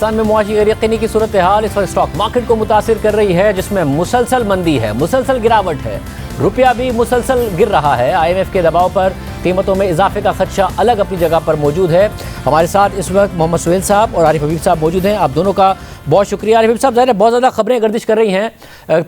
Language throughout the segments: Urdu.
پاکستان میں معاشی غیر یقینی کی صورتحال اس وقت اسٹاک مارکیٹ کو متاثر کر رہی ہے، جس میں مسلسل مندی ہے، مسلسل گراوٹ ہے، روپیہ بھی مسلسل گر رہا ہے۔ آئی ایم ایف کے دباؤ پر قیمتوں میں اضافے کا خدشہ الگ اپنی جگہ پر موجود ہے۔ ہمارے ساتھ اس وقت محمد سہیل صاحب اور عارف حبیب صاحب موجود ہیں، آپ دونوں کا بہت شکریہ۔ عارف حبیب صاحب، ظاہر ہے بہت زیادہ خبریں گردش کر رہی ہیں،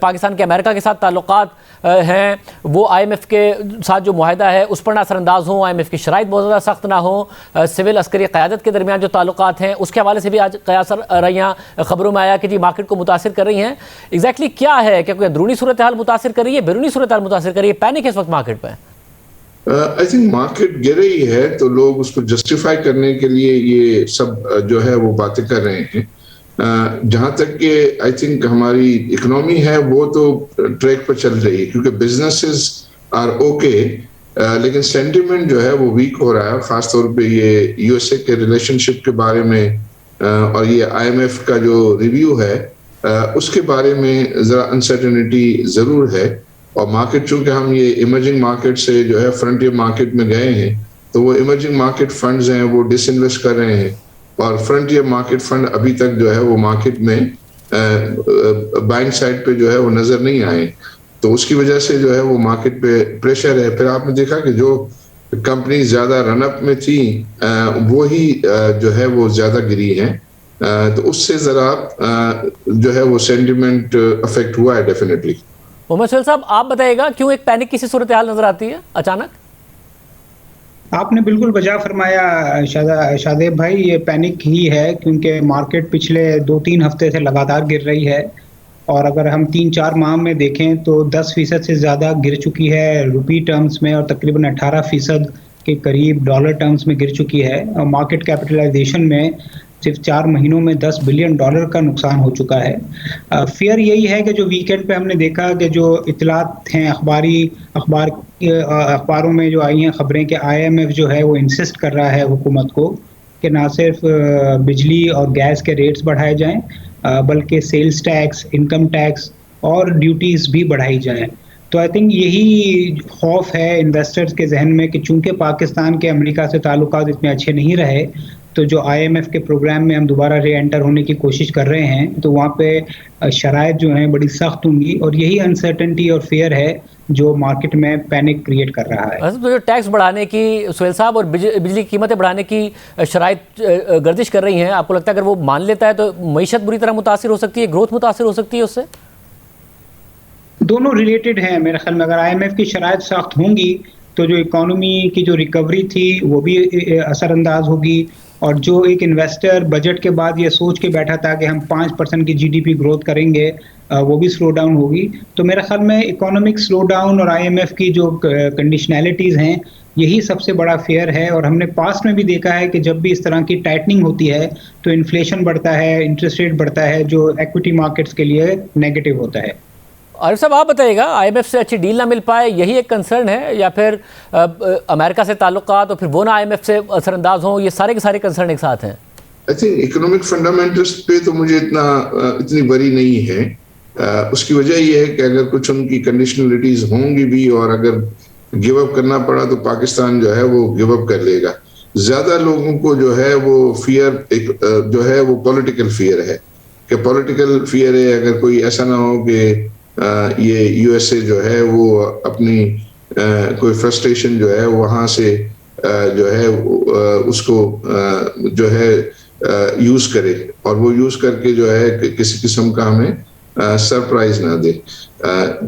پاکستان کے امریکہ کے ساتھ تعلقات ہیں، وہ آئی ایم ایف کے ساتھ جو معاہدہ ہے اس پر نہ اثر انداز ہوں، آئی ایم ایف کی شرائط بہت زیادہ سخت نہ ہوں، سول عسکری قیادت کے درمیان جو تعلقات ہیں اس کے حوالے سے بھی آج قیاس رہیاں خبروں میں آیا کہ جی مارکیٹ کو متاثر کر رہی ہیں۔ ایگزیکٹلی کیا ہے؟ کیا کوئی اندرونی صورتحال متاثر کر رہی ہے، بیرونی صورتحال متاثر کر رہی ہے؟ پینک اس وقت مارکیٹ پہ؟ آئی تھنک مارکیٹ گر رہی ہے تو لوگ اس کو جسٹیفائی کرنے کے لیے یہ سب جو ہے وہ باتیں کر رہے ہیں۔ جہاں تک کہ آئی تھنک ہماری اکنامی ہے وہ تو ٹریک پر چل رہی ہے کیونکہ بزنسز آر اوکے، لیکن سینٹیمنٹ جو ہے وہ ویک ہو رہا ہے، خاص طور پہ یہ یو ایس اے کے ریلیشن شپ کے بارے میں اور یہ آئی ایم ایف کا جو ریویو ہے اس کے بارے میں ذرا انسرٹنٹی ضرور ہے۔ اور مارکیٹ چونکہ ہم یہ ایمرجنگ مارکیٹ سے جو ہے فرنٹیئر مارکیٹ میں گئے ہیں تو وہ ایمرجنگ مارکیٹ فنڈز ہیں وہ ڈس انویسٹ کر رہے ہیں، اور فرنٹیئر مارکیٹ فنڈ ابھی تک جو ہے وہ مارکیٹ میں بائنگ سائڈ پہ جو ہے وہ نظر نہیں آئے، تو اس کی وجہ سے جو ہے وہ مارکیٹ پہ پریشر ہے۔ پھر آپ نے دیکھا کہ جو کمپنی زیادہ رن اپ میں تھی وہی جو ہے وہ زیادہ گری ہیں، تو اس سے ذرا جو ہے وہ سینٹیمنٹ افیکٹ ہوا ہے ڈیفینیٹلی۔ محمد سہیل صاحب، آپ بتائیے گا کیوں ایک پینک کی سی صورتحال نظر آتی ہے اچانک؟ آپ نے بالکل بجا فرمایا شادیب بھائی، یہ پینک ہی ہے کیونکہ مارکیٹ پچھلے 2-3 ہفتے سے لگاتار گر رہی ہے، اور اگر ہم 3-4 ماہ میں دیکھیں تو 10% سے زیادہ گر چکی ہے روپی ٹرمز میں، اور تقریباً 18% کے قریب ڈالر ٹرمز میں گر چکی ہے، اور مارکیٹ کیپٹلائزیشن میں صرف 4 مہینوں میں $10 بلین کا نقصان ہو چکا ہے۔ فیئر یہی ہے کہ جو ویکینڈ پہ ہم نے دیکھا کہ جو اطلاعات ہیں اخباروں میں جو آئی ہیں خبریں کہ آئی ایم ایف جو ہے وہ انسسٹ کر رہا ہے حکومت کو کہ نہ صرف بجلی اور گیس کے ریٹس بڑھائے جائیں بلکہ سیلز ٹیکس، انکم ٹیکس اور ڈیوٹیز بھی بڑھائی جائیں۔ تو آئی تھنک یہی خوف ہے انویسٹرز کے ذہن میں کہ چونکہ پاکستان کے امریکہ سے تعلقات اتنے اچھے نہیں رہے تو جو آئی ایم ایف کے پروگرام میں ہم دوبارہ ری انٹر ہونے کی کوشش کر رہے ہیں تو وہاں پہ شرائط جو ہیں بڑی سخت ہوں گی، اور یہی انسرٹنٹی اور فیئر ہے جو مارکیٹ میں پینک کریٹ کر رہا ہے۔ جو ٹیکس بڑھانے کی سہیل صاحب اور بجلی کی قیمتیں بڑھانے کی شرائط گردش کر رہی ہیں، آپ کو لگتا ہے اگر وہ مان لیتا ہے تو معیشت بری طرح متاثر ہو سکتی ہے، گروتھ متاثر ہو سکتی ہے اس سے؟ دونوں ریلیٹڈ ہیں میرے خیال میں۔ اگر آئی ایم ایف کی شرائط سخت ہوں گی تو جو اکانومی کی جو ریکوری تھی وہ بھی اثر انداز ہوگی، اور جو ایک انویسٹر بجٹ کے بعد یہ سوچ کے بیٹھا تھا کہ ہم 5% کی GDP گروتھ کریں گے وہ بھی سلو ڈاؤن ہوگی۔ تو میرے خیال میں اکانومک سلو ڈاؤن اور آئی ایم ایف کی جو کنڈیشنلٹیز ہیں یہی سب سے بڑا فیئر ہے، اور ہم نے پاسٹ میں بھی دیکھا ہے کہ جب بھی اس طرح کی ٹائٹننگ ہوتی ہے تو انفلیشن بڑھتا ہے، انٹرسٹ ریٹ بڑھتا ہے، جو ایکویٹی مارکیٹس کے لیے نیگیٹو ہوتا ہے۔ عارف صاحب، آپ بتائیے گا آئی ایم ایف سے اچھی ڈیل نہ مل پائے یہی ایک کنسرن ہے، یا پھر امریکہ سے تعلقات اور پھر وہ نہ آئی ایم ایف سے اثر انداز ہوں، یہ سارے کے سارے کنسرن ایک ساتھ ہیں؟ آئی تھنک اکنامک فنڈامنٹلس پہ تو مجھے اتنی بری نہیں ہے۔ اس کی وجہ یہ ہے کہ اگر کچھ ان کی کنڈیشنلٹیز ہوں گی بھی اور اگر گیو اپ کرنا پڑا تو پاکستان جو ہے وہ گیو اپ کر لے گا۔ زیادہ لوگوں کو جو ہے وہ فیئر جو ہے وہ پولیٹیکل فیئر ہے، کہ پولیٹیکل فیئر ہے اگر کوئی ایسا نہ ہو کہ یہ یو ایس اے جو ہے وہ اپنی کوئی فرسٹریشن جو ہے وہاں سے جو ہے اس کو جو ہے یوز کرے، اور وہ یوز کر کے جو ہے کسی قسم کا ہمیں سرپرائز نہ دے۔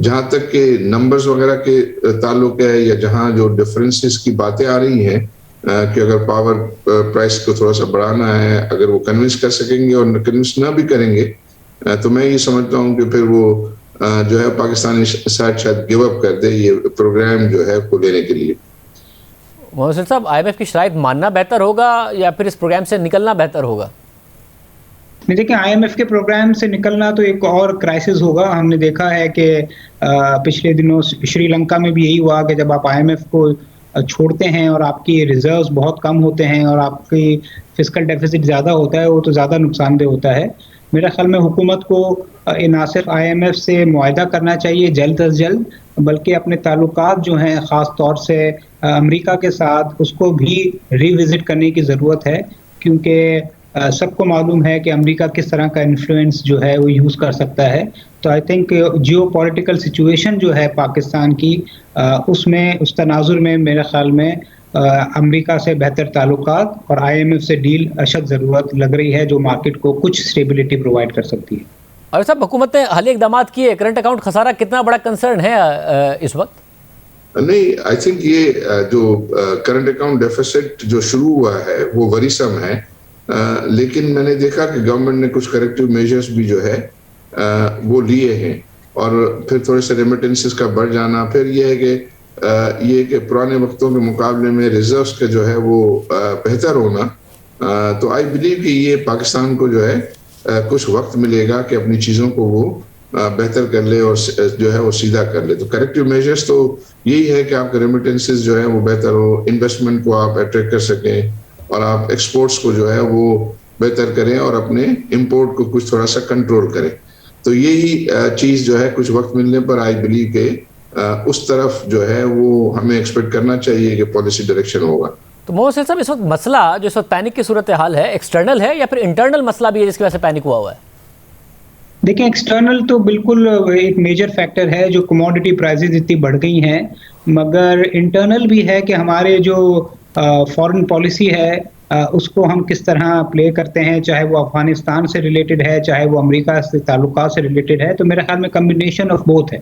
جہاں تک کہ نمبرز وغیرہ کے تعلق ہے یا جہاں جو ڈفرینسز کی باتیں آ رہی ہیں کہ اگر پاور پرائس کو تھوڑا سا بڑھانا ہے، اگر وہ کنونس کر سکیں گے اور کنونس نہ بھی کریں گے تو میں یہ سمجھتا ہوں کہ پھر وہ جو ہے پاکستانی سائڈ شاید گیو اپ کر دے یہ پروگرام جو ہے کو لینے کے لیے۔ محمد صاحب، آئی ایم ایف کی شرائط ماننا بہتر ہوگا یا پھر اس پروگرام سے نکلنا بہتر ہوگا؟ نہیں، دیکھیں آئی ایم ایف کے پروگرام سے نکلنا تو ایک اور کرائسس ہوگا۔ ہم نے دیکھا ہے کہ پچھلے دنوں شری لنکا میں بھی یہی ہوا کہ جب آپ آئی ایم ایف کو چھوڑتے ہیں اور آپ کی ریزروز بہت کم ہوتے ہیں اور آپ کی فسکل ڈیفیسٹ زیادہ ہوتا ہے وہ تو زیادہ نقصان دہ ہوتا ہے۔ میرے خیال میں حکومت کو نہ صرف آئی ایم ایف سے معاہدہ کرنا چاہیے جلد از جلد، بلکہ اپنے تعلقات جو ہیں خاص طور سے امریکہ کے ساتھ اس کو بھی ری وزٹ کرنے کی ضرورت ہے، کیونکہ سب کو معلوم ہے کہ امریکہ کس طرح کا انفلوئنس جو ہے وہ یوز کر سکتا ہے. تو I think geopolitical situation جو ہے پاکستان کی اس میں اس تناظر میں میرے خیال میں امریکہ سے بہتر تعلقات اور آئی ایم ایف سے ڈیل اشد ضرورت لگ رہی ہے جو مارکیٹ کو کچھ اسٹیبلٹی پرووائڈ کر سکتی ہے. اور صاحب حکومت نے حالیہ اقدامات کیے, کرنٹ اکاؤنٹ خسارہ کتنا بڑا کنسرن ہے اس وقت؟ نہیں, آئی تھنک یہ جو کرنٹ اکاؤنٹ ڈیفیسٹ جو شروع ہوا ہے وہ وریسم ہے, لیکن میں نے دیکھا کہ گورنمنٹ نے کچھ کریکٹیو میجرز بھی جو ہے وہ لیے ہیں, اور پھر تھوڑے سے ریمیٹنسز کا بڑھ جانا, پھر یہ ہے کہ پرانے وقتوں کے مقابلے میں ریزروز کا جو ہے وہ بہتر ہونا. تو آئی بلیو کہ یہ پاکستان کو جو ہے کچھ وقت ملے گا کہ اپنی چیزوں کو وہ بہتر کر لے اور جو ہے وہ سیدھا کر لے. تو کریکٹیو میجرز تو یہی ہے کہ آپ کے ریمیٹنسز جو ہے وہ بہتر ہو, انویسٹمنٹ کو آپ اٹریکٹ کر سکیں, اور آپ ایکسپورٹس کو جو ہے وہ بہتر کریں, اور اپنے امپورٹ کو کچھ تھوڑا سا کنٹرول کریں. تو یہی چیز جو ہے کچھ وقت ملنے پر آئی بلیو کہ اس طرف جو ہے وہ ہمیں ایکسپیکٹ کرنا چاہیے کہ پالیسی ڈائریکشن ہوگا. تو محسن صاحب اس وقت مسئلہ جو اس وقت پینک کی صورتحال ہے ایکسٹرنل ہے یا پھر انٹرنل مسئلہ بھی ہے جس کی وجہ سے پینک ہوا ہے؟ دیکھیں, ایکسٹرنل تو بالکل ایک میجر فیکٹر ہے جو کموڈٹی پرائزز اتنی بڑھ گئی ہیں, مگر انٹرنل بھی ہے کہ ہمارے جو فارن پالیسی ہے اس کو ہم کس طرح پلے کرتے ہیں, چاہے وہ افغانستان سے ریلیٹڈ ہے چاہے وہ امریکہ سے تعلقات سے ریلیٹڈ ہے. تو میرے خیال میں کمبینیشن آف بوتھ ہے.